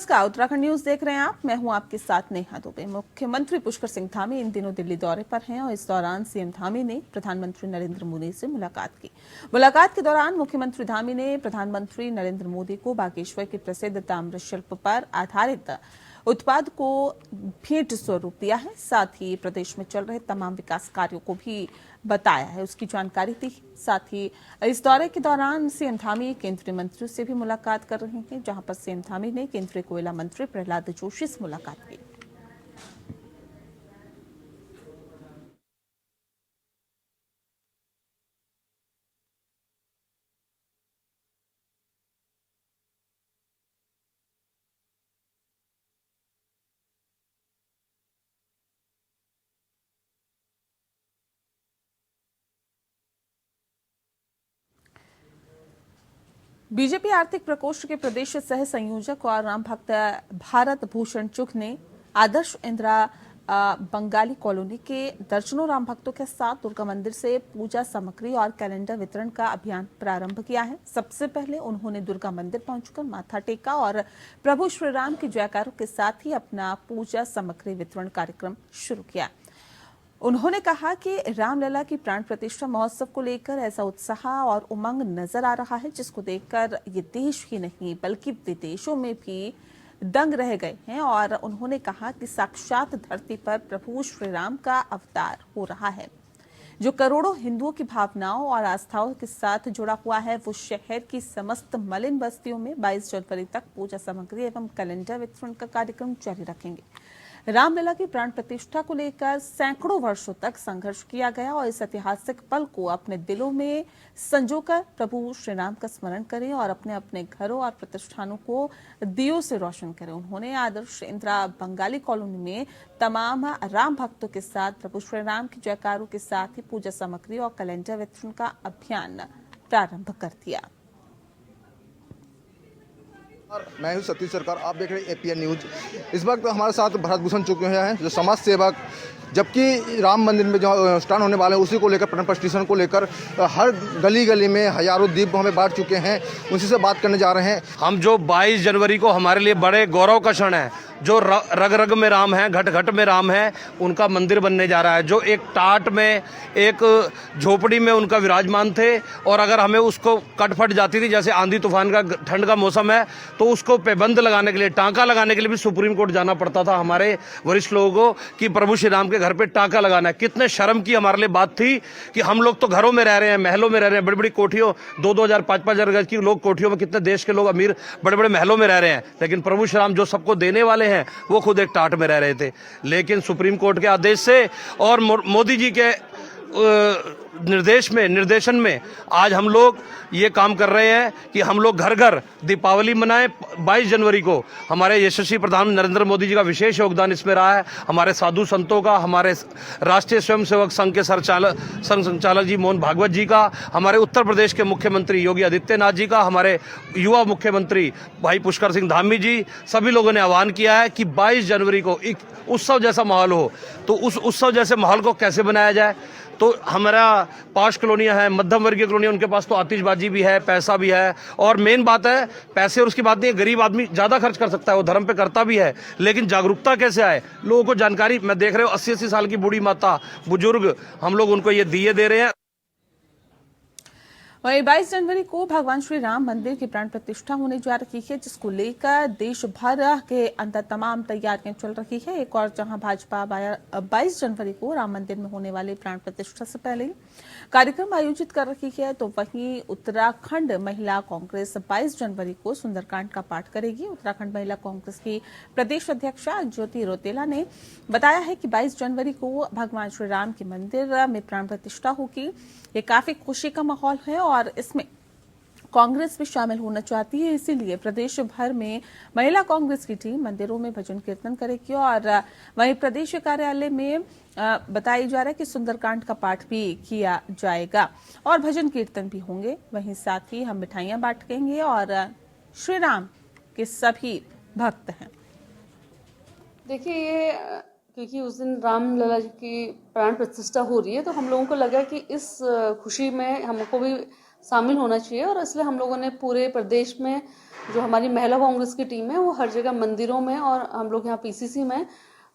नमस्कार, उत्तराखंड न्यूज देख रहे हैं आप। मैं हूं आपके साथ नेहा दुबे। मुख्यमंत्री पुष्कर सिंह धामी इन दिनों दिल्ली दौरे पर हैं और इस दौरान सीएम धामी ने प्रधानमंत्री नरेंद्र मोदी से मुलाकात की। मुलाकात के दौरान मुख्यमंत्री धामी ने प्रधानमंत्री नरेंद्र मोदी को बागेश्वर के प्रसिद्ध ताम्र शिल्प पर आधारित उत्पाद को भेंट स्वरूप दिया है। साथ ही प्रदेश में चल रहे तमाम विकास कार्यों को भी बताया है, उसकी जानकारी दी। साथ ही इस दौरे के दौरान सीएम धामी केंद्रीय मंत्रियों से भी मुलाकात कर रहे हैं, जहां पर सीएम धामी ने केंद्रीय कोयला मंत्री प्रहलाद जोशी से मुलाकात की। बीजेपी आर्थिक प्रकोष्ठ के प्रदेश सह संयोजक और राम भक्त भारत भूषण चुघ ने आदर्श इंदिरा बंगाली कॉलोनी के दर्जनों राम भक्तों के साथ दुर्गा मंदिर से पूजा सामग्री और कैलेंडर वितरण का अभियान प्रारंभ किया है। सबसे पहले उन्होंने दुर्गा मंदिर पहुंचकर माथा टेका और प्रभु श्री राम के जयकारों के साथ ही अपना पूजा सामग्री वितरण कार्यक्रम शुरू किया। उन्होंने कहा कि रामलला की प्राण प्रतिष्ठा महोत्सव को लेकर ऐसा उत्साह और उमंग नजर आ रहा है, जिसको देखकर ये देश ही नहीं बल्कि विदेशों में भी दंग रह गए हैं। और उन्होंने कहा कि साक्षात धरती पर प्रभु श्री राम का अवतार हो रहा है, जो करोड़ों हिंदुओं की भावनाओं और आस्थाओं के साथ जुड़ा हुआ है। वो शहर की समस्त मलिन बस्तियों में 22 जनवरी तक पूजा सामग्री एवं कैलेंडर वितरण का कार्यक्रम जारी रखेंगे। रामलला की प्राण प्रतिष्ठा को लेकर सैकड़ों वर्षों तक संघर्ष किया गया और इस ऐतिहासिक पल को अपने दिलों में संजोकर प्रभु श्री राम का स्मरण करें और अपने अपने घरों और प्रतिष्ठानों को दियों से रोशन करें। उन्होंने आदर्श इंदिरा बंगाली कॉलोनी में तमाम राम भक्तों के साथ प्रभु श्री राम की जयकारों के साथ ही पूजा सामग्री और कैलेंडर वितरण का अभियान प्रारंभ कर दिया। मैं हूं सतीश सरकार, आप देख रहे हैं एपीएन न्यूज। इस वक्त हमारे साथ भारत भूषण चुके हैं, जो समाज सेवक, जबकि राम मंदिर में जो अनुष्ठान होने वाले हैं उसी को लेकर, प्राण प्रतिष्ठा को लेकर हर गली गली में हजारों दीप हमें बांट चुके हैं। उसी से बात करने जा रहे हैं। हम जो 22 जनवरी को हमारे लिए बड़े गौरव का क्षण है, जो रग रग में राम है, घट घट में राम है, उनका मंदिर बनने जा रहा है। जो एक टाट में, एक झोपड़ी में उनका विराजमान थे और अगर हमें उसको कटफट जाती थी, जैसे आंधी तूफान का, ठंड का मौसम है, तो उसको पेबंद लगाने के लिए, टांका लगाने के लिए भी सुप्रीम कोर्ट जाना पड़ता था हमारे वरिष्ठ लोगों को कि प्रभु श्री राम के घर पे टांका लगाना है। कितने शर्म की हमारे लिए बात थी कि हम लोग तो घरों में रह रहे हैं, महलों में रह रहे हैं, बड़ी बड़ी कोठियों, 2-2 हजार 5-5 हजार गज की लोग कोठियों में, कितने देश के लोग अमीर बड़े बड़े महलों में रह रहे हैं, लेकिन प्रभु श्री राम जो सबको देने वाले हैं वो खुद एक टाट में रह रहे थे। लेकिन सुप्रीम कोर्ट के आदेश से और मोदी जी के निर्देशन में आज हम लोग ये काम कर रहे हैं कि हम लोग घर घर दीपावली मनाएं। 22 जनवरी को हमारे यशस्वी प्रधानमंत्री नरेंद्र मोदी जी का विशेष योगदान इसमें रहा है, हमारे साधु संतों का, हमारे राष्ट्रीय स्वयंसेवक संघ के संचालक जी मोहन भागवत जी का, हमारे उत्तर प्रदेश के मुख्यमंत्री योगी आदित्यनाथ जी का, हमारे युवा मुख्यमंत्री भाई पुष्कर सिंह धामी जी, सभी लोगों ने आह्वान किया है कि 22 जनवरी को एक उत्सव जैसा माहौल हो। तो उस उत्सव जैसे माहौल को कैसे बनाया जाए? तो हमारा पॉश कॉलोनियाँ हैं, मध्यम वर्गीय कॉलोनियाँ, उनके पास तो आतिशबाजी भी है, पैसा भी है, और मेन बात है पैसे और उसकी बात नहीं है, गरीब आदमी ज़्यादा खर्च कर सकता है, वो धर्म पे करता भी है, लेकिन जागरूकता कैसे आए, लोगों को जानकारी। मैं देख रहे हो 80-80 साल की बूढ़ी माता, बुजुर्ग, हम लोग उनको ये दिए दे रहे हैं। वहीं 22 जनवरी को भगवान श्री राम मंदिर की प्राण प्रतिष्ठा होने जा रही है, जिसको लेकर देश भर के अंदर तमाम तैयारियां चल रही है। एक और जहां भाजपा 22 जनवरी को राम मंदिर में होने वाले प्राण प्रतिष्ठा से पहले कार्यक्रम आयोजित कर रही है, तो वहीं उत्तराखंड महिला कांग्रेस 22 जनवरी को सुंदरकांड का पाठ करेगी। उत्तराखंड महिला कांग्रेस की प्रदेश अध्यक्षा ज्योति रौतेला ने बताया है कि 22 जनवरी को भगवान श्री राम के मंदिर में प्राण प्रतिष्ठा होगी। ये काफी खुशी का माहौल है और इसमें कांग्रेस भी शामिल होना चाहती है, इसीलिए प्रदेश भर में महिला कांग्रेस की टीम मंदिरों में भजन कीर्तन करेगी। और वहीं प्रदेश कार्यालय में बताया जा रहा है कि सुंदरकांड का पाठ भी किया जाएगा और भजन कीर्तन भी होंगे। वहीं साथ ही हम मिठाइयां बांटेंगे और श्री राम के सभी भक्त हैं। देखिए, ये क्योंकि उस दिन रामलला जी की प्राण प्रतिष्ठा हो रही है, तो हम लोगों को लगा कि इस खुशी में हमको भी शामिल होना चाहिए। और इसलिए हम लोगों ने पूरे प्रदेश में जो हमारी महिला कांग्रेस की टीम है वो हर जगह मंदिरों में और हम लोग यहाँ पीसीसी में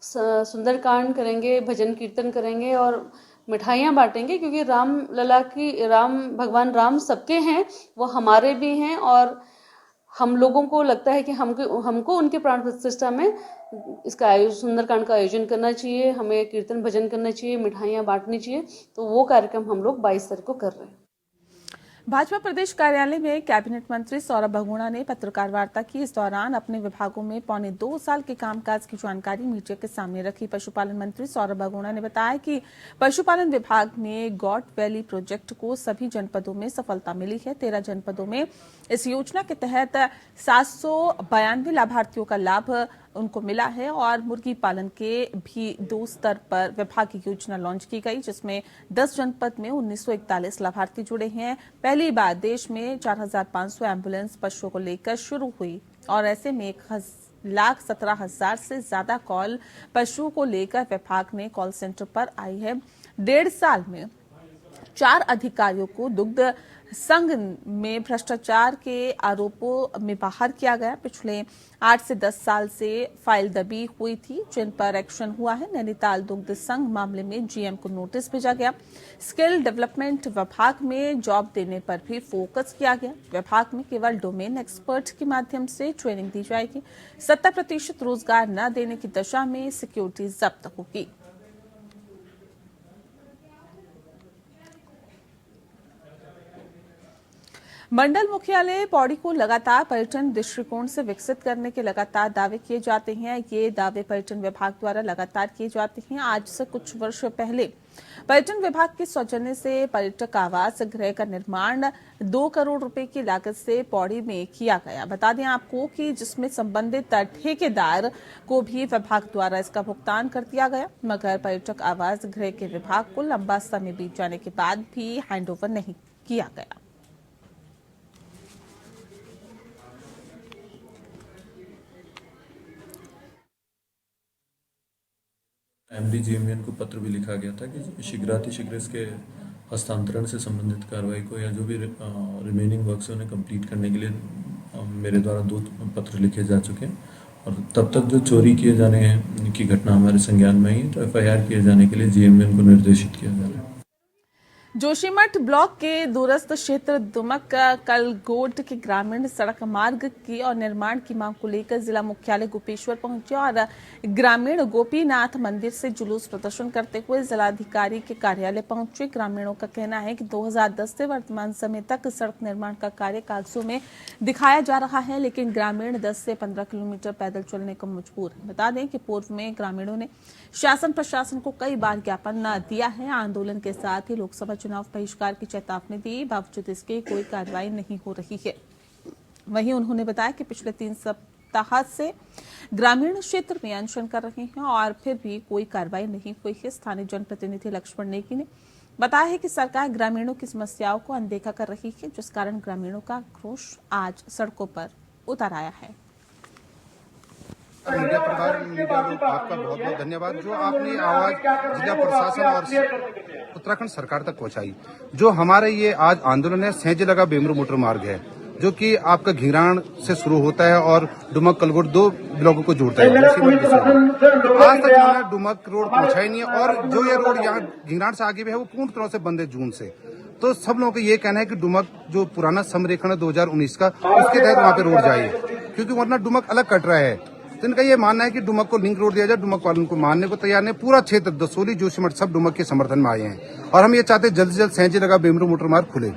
सुंदरकांड करेंगे, भजन कीर्तन करेंगे और मिठाइयाँ बांटेंगे, क्योंकि भगवान राम सबके हैं, वो हमारे भी हैं। और हम लोगों को लगता है कि हमको उनके प्राण प्रतिष्ठा में इसका सुंदरकांड का आयोजन करना चाहिए, हमें कीर्तन भजन करना चाहिए, मिठाइयाँ बांटनी चाहिए। तो वो कार्यक्रम हम लोग 22 तारीख को कर रहे हैं। भाजपा प्रदेश कार्यालय में कैबिनेट मंत्री सौरभ बगुणा ने पत्रकार वार्ता की। इस दौरान अपने विभागों में पौने 2 साल के कामकाज की जानकारी मीडिया के सामने रखी। पशुपालन मंत्री सौरभ बगुणा ने बताया कि पशुपालन विभाग में गॉड वैली प्रोजेक्ट को सभी जनपदों में सफलता मिली है। 13 जनपदों में इस योजना के तहत 792 लाभार्थियों का लाभ उनको मिला है और मुर्गी पालन के भी 2 स्तर पर विभागीय योजना लॉन्च की गई, जिसमें 10 जनपद में 1941 लाभार्थी जुड़े हैं। पहली बार देश में 4,500 एम्बुलेंस पशुओं को लेकर शुरू हुई और ऐसे में 1,17,000 से ज्यादा कॉल पशुओं को लेकर विभाग ने कॉल सेंटर पर आई है। 1.5 साल में 4 अधिकारियों को दुग्ध संघ में भ्रष्टाचार के आरोपों में बाहर किया गया। पिछले 8 से 10 साल से फाइल दबी हुई थी, जिन पर एक्शन हुआ है। नैनीताल दुग्ध संघ मामले में जीएम को नोटिस भेजा गया। स्किल डेवलपमेंट विभाग में जॉब देने पर भी फोकस किया गया। विभाग में केवल डोमेन एक्सपर्ट के माध्यम से ट्रेनिंग दी जाएगी। 70% रोजगार न देने की दशा में सिक्योरिटी जब्त होगी। मंडल मुख्यालय पौड़ी को लगातार पर्यटन दृष्टिकोण से विकसित करने के लगातार दावे किए जाते हैं। ये दावे पर्यटन विभाग द्वारा लगातार किए जाते हैं। आज से कुछ वर्ष पहले पर्यटन विभाग के सौजन्य से पर्यटक आवास गृह का निर्माण 2 करोड़ रुपए की लागत से पौड़ी में किया गया। बता दें आपको कि जिसमें संबंधित ठेकेदार को भी विभाग द्वारा इसका भुगतान कर दिया गया, मगर पर्यटक आवास गृह के विभाग को लंबा समय बीत जाने के बाद भी हैंडओवर नहीं किया गया। MD-GMN को पत्र भी लिखा गया था कि शीघ्रातिशीघ्र इसके हस्तांतरण से संबंधित कार्रवाई को या जो भी रिमेनिंग वर्क्स है उन्हें कंप्लीट करने के लिए मेरे द्वारा 2 पत्र लिखे जा चुके हैं। और तब तक जो चोरी किए जाने की घटना हमारे संज्ञान में ही, तो FIR किए जाने के लिए GMN को निर्देशित किया जा रहा है। जोशीमठ ब्लॉक के दूरस्थ क्षेत्र दुमक कलगोट के ग्रामीण सड़क मार्ग की और निर्माण की मांग को लेकर जिला मुख्यालय गोपेश्वर पहुंचे और ग्रामीण गोपीनाथ मंदिर से जुलूस प्रदर्शन करते हुए जिलाधिकारी के कार्यालय पहुंचे। ग्रामीणों का कहना है कि 2010 से वर्तमान समय तक सड़क निर्माण का कार्य कागजों में दिखाया जा रहा है, लेकिन ग्रामीण 10 से 15 किलोमीटर पैदल चलने को मजबूर है। बता दें कि पूर्व में ग्रामीणों ने शासन प्रशासन को कई बार ज्ञापन दिया है। आंदोलन के साथ ही लोकसभा चुनाव बहिष्कार की चेतावनी दी, बावजूद इसके कोई कार्रवाई नहीं हो रही है। वहीं उन्होंने बताया कि पिछले 3 सप्ताह से ग्रामीण क्षेत्र में अनशन कर रहे हैं और फिर भी कोई कार्रवाई नहीं हुई है। स्थानीय जनप्रतिनिधि लक्ष्मण नेगी ने बताया है कि सरकार ग्रामीणों की समस्याओं को अनदेखा कर रही है, जिस कारण ग्रामीणों का आक्रोश आज सड़कों पर उतर आया है। मीडिया प्रभाग मीडिया ग्रुप आपका बहुत बहुत धन्यवाद, जो आपने आवाज जिला प्रशासन और उत्तराखंड सरकार तक पहुंचाई। जो हमारे ये आज आंदोलन है, सेंज लगा बेमरू मोटर मार्ग है, जो कि आपका घिंगराण से शुरू होता है और डुमक कलगोट 2 ब्लॉकों को जोड़ता है। तो आज तक हमारा डुमक रोड पहुंचा ही नहीं है और जो ये रोड यहाँ घिंगराण से आगे भी है वो पूर्ण तरह से बंद है जून से। तो सब लोगों का ये कहना है कि डुमक जो पुराना समरेखण है 2019 का, उसके तहत वहाँ पे रोड जाए, क्योंकि वरना डुमक अलग कट रहा है। तो इनका ये मानना है कि डुमक को लिंक रोड दिया जाए। डुमक वालों को मानने को तैयार नहीं। पूरा क्षेत्र दसोली जोशीमठ सब डुमक के समर्थन में आए हैं और हम ये चाहते हैं जल्द से जल्द सेंजे लगा बेमरू मोटर मार्ग खुले।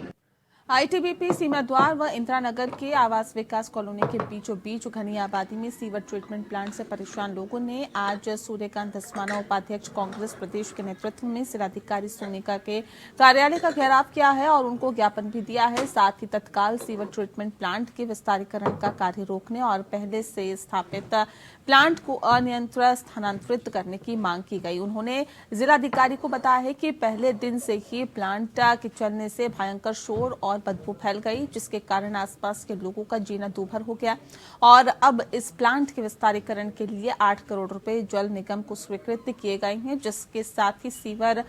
आईटीबीपी सीमा द्वार व इंदिरानगर के आवास विकास कॉलोनी के बीचों बीच घनी आबादी में सीवर ट्रीटमेंट प्लांट से परेशान लोगों ने आज सूर्यकांत धस्माना उपाध्यक्ष कांग्रेस प्रदेश के नेतृत्व में जिलाधिकारी सोनिका के कार्यालय का घेराव किया है और उनको ज्ञापन भी दिया है। साथ ही तत्काल सीवर ट्रीटमेंट प्लांट के विस्तारीकरण का कार्य रोकने और पहले से स्थापित प्लांट को अनियंत्रित स्थानांतरित करने की मांग की गई। उन्होंने जिलाधिकारी को बताया है कि पहले दिन से ही प्लांट के चलने से भयंकर शोर और और बदबू फैल गई, जिसके कारण आसपास के लोगों का जीना दूभर हो गया। और अब इस प्लांट के विस्तारीकरण के लिए 8 करोड़ रुपए जल निगम को स्वीकृत किए गए हैं, जिसके साथ ही सीवर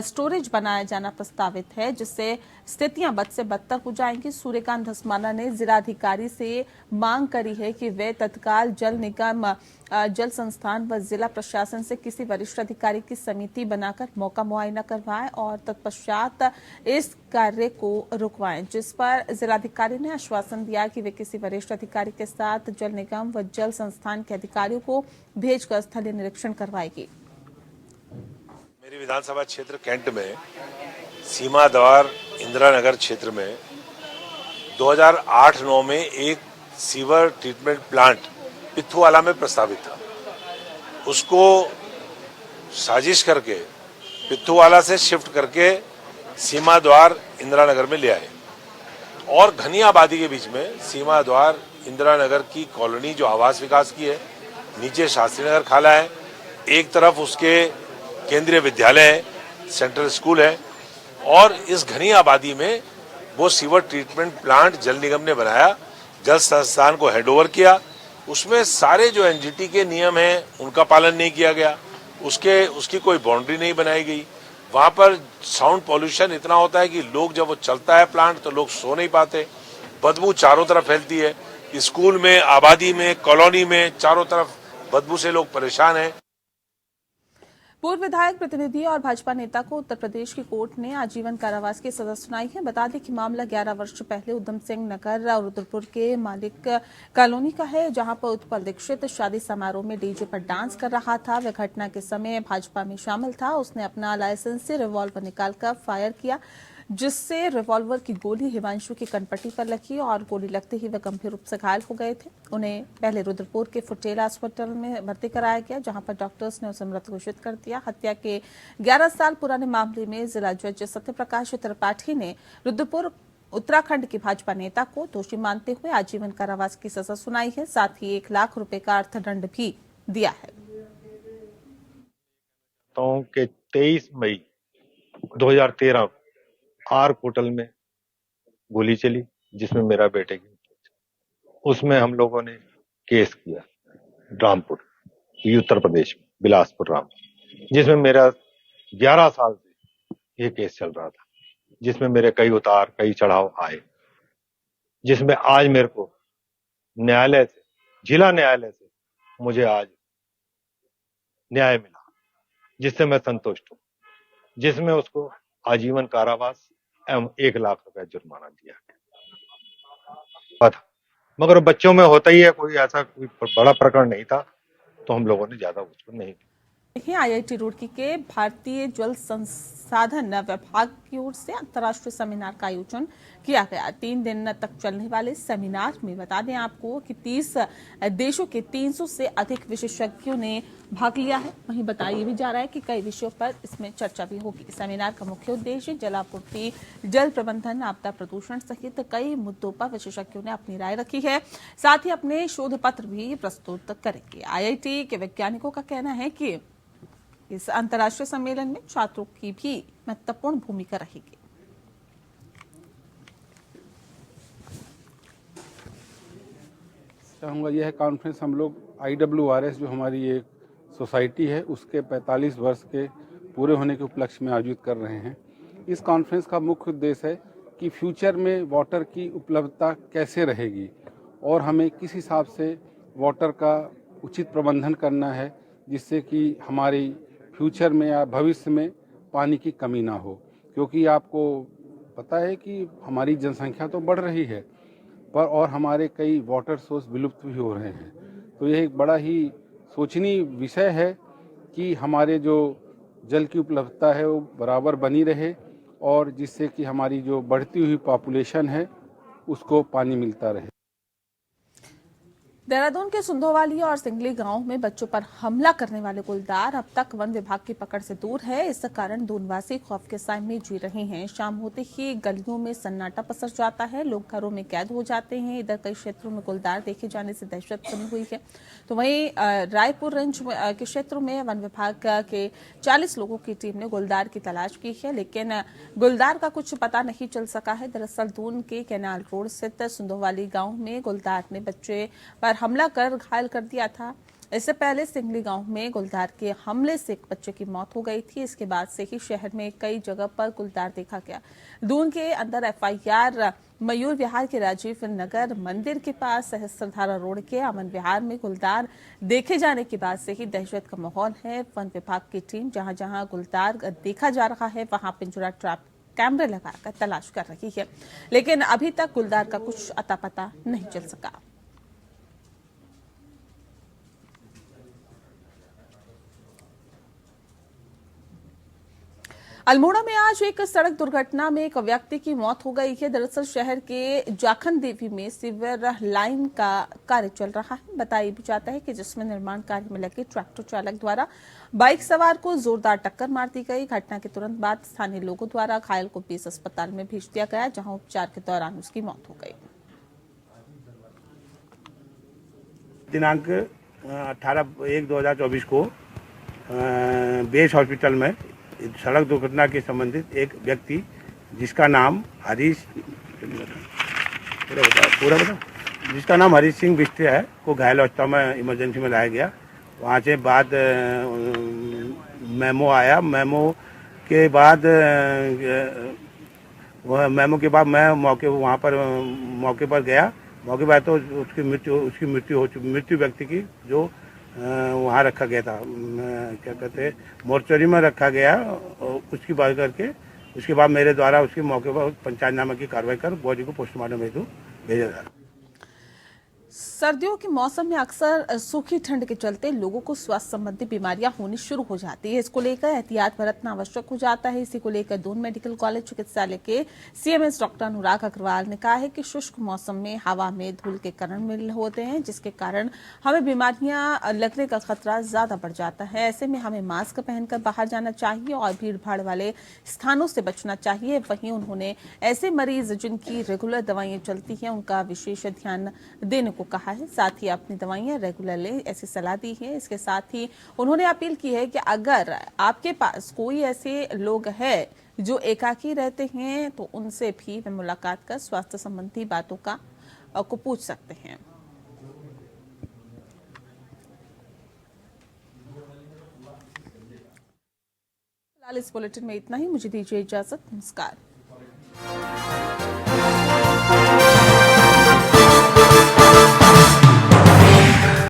स्टोरेज बनाया जाना प्रस्तावित है, जिससे स्थितियां बद से बदतर हो जाएंगी। सूर्यकांत धस्माना ने जिलाधिकारी से मांग करी है कि वे तत्काल जल निगम, जल संस्थान व जिला प्रशासन से किसी वरिष्ठ अधिकारी की समिति बनाकर मौका मुआयना करवाएं और तत्पश्चात इस कार्य को रुकवाएं, जिस पर जिलाधिकारी ने आश्वासन दिया कि वे किसी वरिष्ठ अधिकारी के साथ जल निगम व जल संस्थान के अधिकारियों को भेजकर स्थलीय निरीक्षण करवाएगी। मेरी विधानसभा क्षेत्र कैंट में सीमा द्वार इंदिरा नगर क्षेत्र में 2008-9 में एक सीवर ट्रीटमेंट प्लांट पिथुवाला में प्रस्तावित था। उसको साजिश करके पिथुवाला से शिफ्ट करके सीमा द्वार इंदिरा नगर में ले आए और घनी आबादी के बीच में सीमा द्वार इंदिरा नगर की कॉलोनी जो आवास विकास की है, नीचे शास्त्री नगर खाला है, एक तरफ उसके केंद्रीय विद्यालय है, सेंट्रल स्कूल है, और इस घनी आबादी में वो सीवर ट्रीटमेंट प्लांट जल निगम ने बनाया, जल संस्थान को हैंडओवर किया। उसमें सारे जो एनजीटी के नियम हैं उनका पालन नहीं किया गया, उसकी कोई बाउंड्री नहीं बनाई गई। वहां पर साउंड पॉल्यूशन इतना होता है कि लोग जब वो चलता है प्लांट तो लोग सो नहीं पाते, बदबू चारों तरफ फैलती है, स्कूल में, आबादी में, कॉलोनी में, चारों तरफ बदबू से लोग परेशान हैं। पूर्व विधायक, प्रतिनिधि और भाजपा नेता को उत्तर प्रदेश की कोर्ट ने आजीवन कारावास की सजा सुनाई है। बता दें कि मामला 11 वर्ष पहले उधम सिंह नगर और रुद्रपुर के मालिक कॉलोनी का है, जहां पर उत्पल दीक्षित शादी समारोह में डीजे पर डांस कर रहा था। वह घटना के समय भाजपा में शामिल था। उसने अपना लाइसेंसी रिवॉल्वर निकालकर फायर किया, जिससे रिवॉल्वर की गोली हिमांशु की कनपट्टी पर लगी और गोली लगते ही वह गंभीर रूप से घायल हो गए थे। उन्हें पहले रुद्रपुर के फुटेला अस्पताल में भर्ती कराया गया, जहां पर डॉक्टर्स ने उसे मृत घोषित कर दिया। हत्या के 11 साल पुराने मामले में जिला जज सत्यप्रकाश त्रिपाठी ने रुद्रपुर उत्तराखंड के भाजपा नेता को दोषी मानते हुए आजीवन कारावास की सजा सुनाई है। साथ ही 1 लाख रुपए का अर्थदंड भी दिया है। तो 23 मई 2013 आर्क होटल में गोली चली, जिसमें मेरा बेटे की, उसमें हम लोगों ने केस किया रामपुर, उत्तर प्रदेश में, बिलासपुर रामपुर, जिसमें मेरा 11 साल से ये केस चल रहा था, जिसमें मेरे कई उतार कई चढ़ाव आए, जिसमें आज मेरे को न्यायालय से, जिला न्यायालय से मुझे आज न्याय मिला, जिससे मैं संतुष्ट हूं, जिसमें उसको आजीवन कारावास एवं 1 लाख रुपए जुर्माना दिया गया था। मगर बच्चों में होता ही है, कोई ऐसा कोई बड़ा प्रकरण नहीं था, तो हम लोगों ने ज्यादा उसको नहीं। आईआईटी रुड़की के भारतीय जल संसाधन विभाग की ओर से अंतर्राष्ट्रीय सेमिनार का आयोजन किया गया। 3 दिन तक चलने वाले सेमिनार में बता दें आपको कि 30 देशों के 300 से अधिक विशेषज्ञों ने भाग लिया है। वहीं बताया भी जा रहा है कि कई विषयों पर इसमें चर्चा भी होगी। सेमिनार का मुख्य उद्देश्य जलापूर्ति, जल प्रबंधन, आपदा प्रदूषण सहित कई मुद्दों पर विशेषज्ञों ने अपनी राय रखी है। साथ ही अपने शोध पत्र भी प्रस्तुत करेंगे। आईआईटी के वैज्ञानिकों का कहना है कि इस अंतर्राष्ट्रीय सम्मेलन में छात्रों की भी महत्वपूर्ण भूमिका रहेगी। चाहूँगा यह कॉन्फ्रेंस हम लोग IWRS जो हमारी एक सोसाइटी है उसके 45 वर्ष के पूरे होने के उपलक्ष्य में आयोजित कर रहे हैं। इस कॉन्फ्रेंस का मुख्य उद्देश्य है कि फ्यूचर में वाटर की उपलब्धता कैसे रहेगी और हमें किस हिसाब से वाटर का उचित प्रबंधन करना है, जिससे कि हमारी फ्यूचर में या भविष्य में पानी की कमी ना हो। क्योंकि आपको पता है कि हमारी जनसंख्या तो बढ़ रही है पर और हमारे कई वाटर सोर्स विलुप्त भी हो रहे हैं। तो यह एक बड़ा ही सोचनीय विषय है कि हमारे जो जल की उपलब्धता है वो बराबर बनी रहे और जिससे कि हमारी जो बढ़ती हुई पॉपुलेशन है उसको पानी मिलता रहे। देहरादून के सुंधोवाली और सिंगली गांव में बच्चों पर हमला करने वाले गुलदार अब तक वन विभाग की पकड़ से दूर है। इस कारण दूनवासी खौफ के साए में जी रहे हैं। शाम होते ही गलियों में सन्नाटा पसर जाता है, लोग घरों में कैद हो जाते हैं। इधर कई क्षेत्रों में गुलदार देखे जाने से दहशत बनी हुई है। तो वहीं रायपुर रेंज के क्षेत्रों में वन विभाग के 40 लोगों की टीम ने गुलदार की तलाश की है, लेकिन गुलदार का कुछ पता नहीं चल सका है। दरअसल दून के कैनाल रोड स्थित सुंधोवाली गांव में गुलदार ने बच्चे पर हमला कर घायल कर दिया था। इससे पहले सिंगली गांव में गुलदार के हमले से एक बच्चे की मौत हो गई थी। इसके बाद से ही शहर में कई जगह पर गुलदार देखा गया। दून के अंदर एफआईआर मयूर विहार के राजीव नगर मंदिर के पास सहस्त्रधारा रोड के अमन विहार में गुलदार देखे जाने के बाद से ही दहशत का माहौल है। वन विभाग की टीम जहां जहां गुलदार देखा जा रहा है वहां पिंजरा ट्रैप कैमरे लगाकर तलाश कर रही है, लेकिन अभी तक गुलदार का कुछ अता पता नहीं चल सका। अल्मोड़ा में आज एक सड़क दुर्घटना में एक व्यक्ति की मौत हो गई है। दरअसल शहर के जाखन देवी में सीवर लाइन का कार्य चल रहा है। बताया भी जाता है कि जिसमें निर्माण कार्य में लगे ट्रैक्टर चालक द्वारा बाइक सवार को जोरदार टक्कर मार दी गई। घटना के तुरंत बाद स्थानीय लोगों द्वारा घायल को बीस अस्पताल में भेज दिया गया, जहां उपचार के दौरान उसकी मौत हो गई। दिनांक 18/1/2024 को बेस हॉस्पिटल में सड़क दुर्घटना के संबंधित एक व्यक्ति जिसका नाम हरीश जिसका नाम हरीश सिंह बिष्ट है को घायल अवस्था में इमरजेंसी में लाया गया। वहाँ से बाद मेमो आया। मेमो के बाद मैं मौके पर गया। मौके पर तो उसकी मृत्यु व्यक्ति की जो वहाँ रखा गया था, क्या कहते हैं, मोर्चरी में रखा गया। उसकी बात करके उसके बाद मेरे द्वारा उसके मौके पर पंचायतनामा की कार्रवाई कर बॉडी को पोस्टमार्टम हेतु भेजा था। सर्दियों के मौसम में अक्सर सूखी ठंड के चलते लोगों को स्वास्थ्य संबंधी बीमारियां होनी शुरू हो जाती है। इसको लेकर एहतियात बरतना आवश्यक हो जाता है। इसी को लेकर दून मेडिकल कॉलेज चिकित्सालय के सीएमएस डॉक्टर अनुराग अग्रवाल ने कहा है कि शुष्क मौसम में हवा में धूल के कण मिल होते हैं, जिसके कारण हमें बीमारियां लगने का खतरा ज्यादा बढ़ जाता है। ऐसे में हमें मास्क पहनकर बाहर जाना चाहिए और भीड़ भाड़ वाले स्थानों से बचना चाहिए। वहीं उन्होंने ऐसे मरीज जिनकी रेगुलर दवाइयां चलती हैं उनका विशेष ध्यान देने को कहा है। साथ ही अपनी दवाइयां रेगुलर लें, ऐसी सलाह दी है। इसके साथ ही उन्होंने अपील की है कि अगर आपके पास कोई ऐसे लोग हैं जो एकाकी रहते हैं तो उनसे भी वे मुलाकात कर स्वास्थ्य संबंधी बातों को पूछ सकते हैं। फिलहाल इस बुलेटिन में इतना ही। मुझे दीजिए इजाजत। नमस्कार।